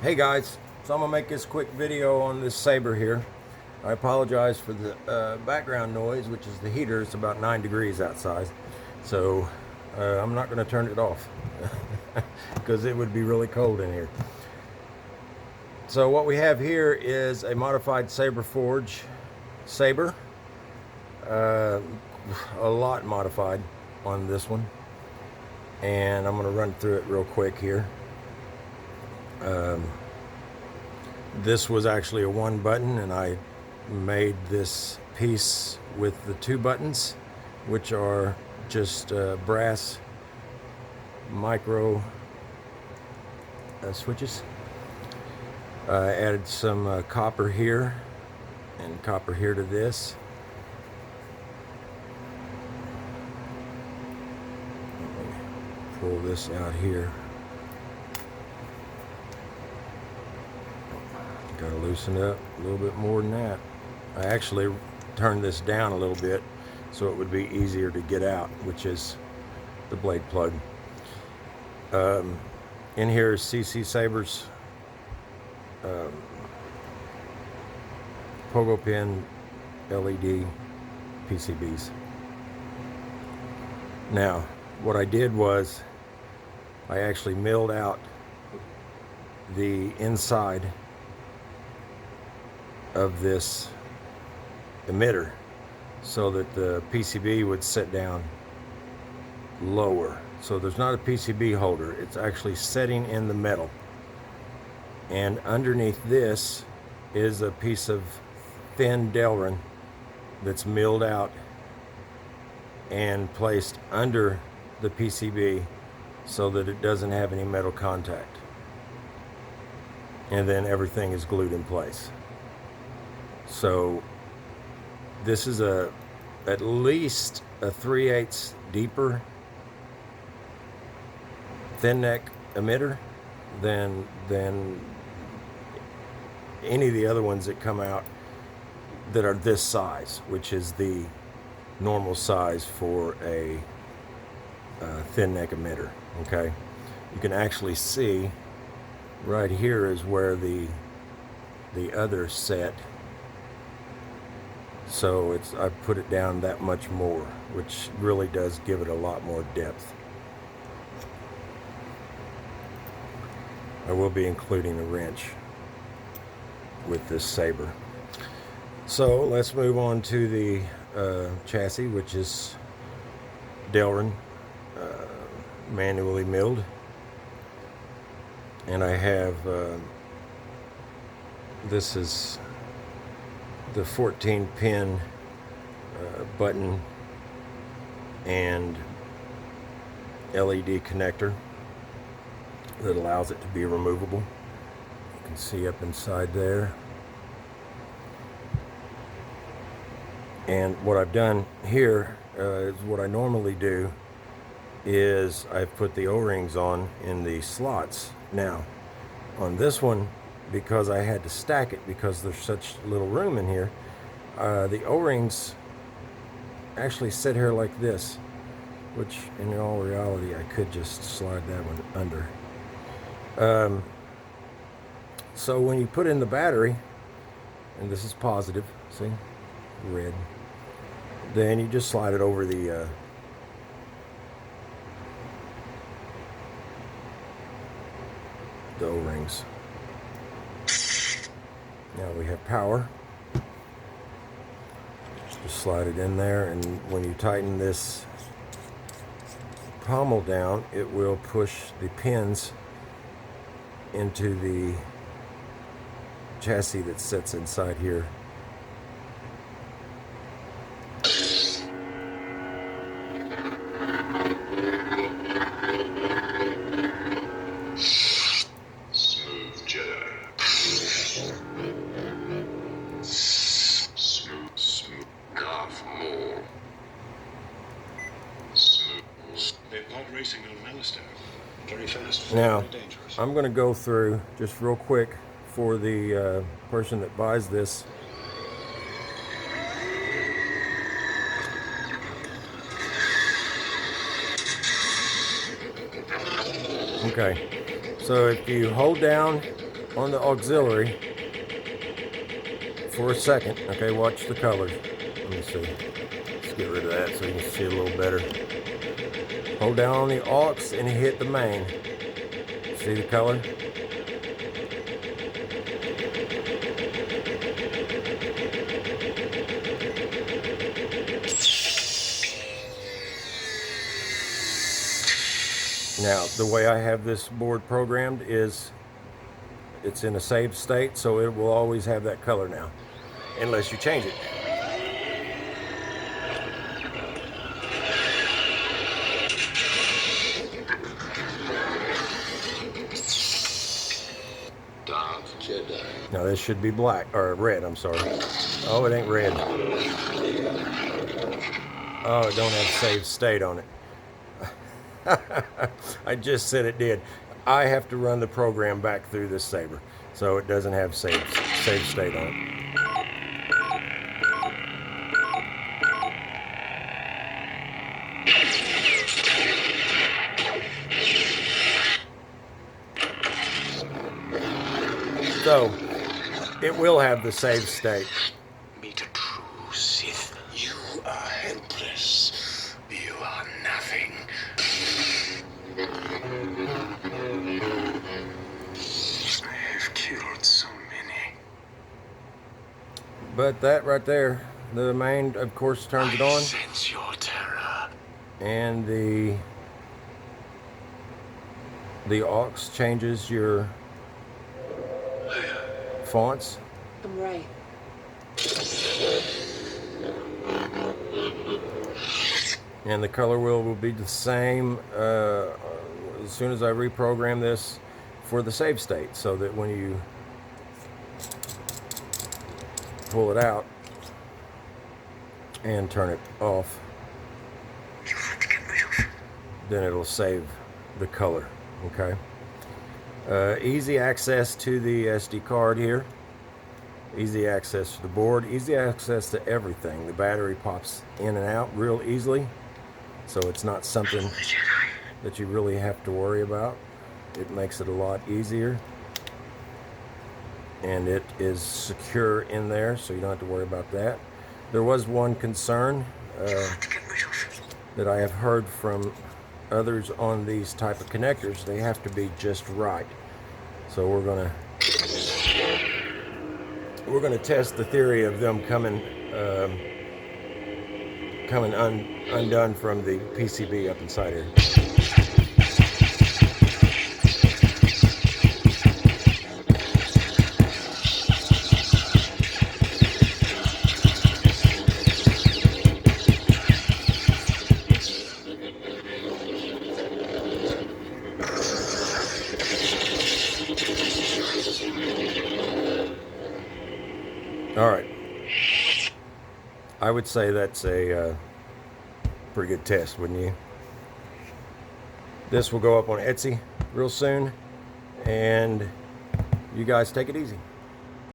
Hey guys, so I'm gonna make this quick video on this saber here. I apologize for the background noise, which is the heater. It's about 9 degrees outside, so I'm not gonna turn it off because it would be really cold in here. So what we have here is a modified Saberforge saber, a lot modified on this one, and I'm gonna run through it real quick here. This was actually a 1 button, and I made this piece with the 2 buttons, which are just brass micro switches. I added some copper here and copper here to this. Let me pull this out here. Got to loosen up a little bit more than that. I actually turned this down a little bit so it would be easier to get out, which is the blade plug. In here is CC Sabers pogo pin LED PCBs. Now, what I did was I actually milled out the inside of this emitter so that the PCB would sit down lower. So there's not a PCB holder, it's actually setting in the metal. And underneath this is a piece of thin delrin that's milled out and placed under the PCB so that it doesn't have any metal contact. And then everything is glued in place. So this is at least a 3/8 deeper thin neck emitter than any of the other ones that come out that are this size, which is the normal size for a thin neck emitter. Okay, you can actually see right here is where the other set. So I put it down that much more, which really does give it a lot more depth. I will be including a wrench with this saber. So let's move on to the chassis, which is delrin, manually milled. And I have, this is the 14 pin button and LED connector that allows it to be removable. You can see up inside there. And what I've done here is what I normally do is I've put the O-rings on in the slots. Now on this one, because I had to stack it because there's such little room in here, the O-rings actually sit here like this, which in all reality I could just slide that one under. So when you put in the battery, and this is positive, see, red, then you just slide it over the O-rings. Now we have power. Just slide it in there, and when you tighten this pommel down, it will push the pins into the chassis that sits inside here. Now, I'm going to go through just real quick for the person that buys this. Okay, so if you hold down on the auxiliary for a second. Okay, watch the colors. Let me see. Let's get rid of that so you can see a little better. Hold down on the aux and hit the main. See the color? Now, the way I have this board programmed is it's in a saved state, so it will always have that color now, unless you change it. Dark Jedi. Now this should be black, or red, I'm sorry. Oh, it ain't red. Oh, it don't have saved state on it. I just said it did. I have to run the program back through this saber, so it doesn't have saved state on it. So, it will have the saved state. Meet a true Sith. You are helpless. You are nothing. I have killed so many. But that right there, the main, of course, turns it on. I sense your terror. And the aux changes your fonts. I'm right. And the color wheel will be the same as soon as I reprogram this for the save state, so that when you pull it out and turn it off, then it'll save the color. Okay. Easy access to the SD card here. Easy access to the board. Easy access to everything. The battery pops in and out real easily, so it's not something that you really have to worry about. It makes it a lot easier, and it is secure in there, so you don't have to worry about that. There was one concern that I have heard from others on these type of connectors. They have to be just right. So we're gonna test the theory of them coming undone from the PCB up inside here. All right, I would say that's a pretty good test, wouldn't you? This will go up on Etsy real soon, and you guys take it easy.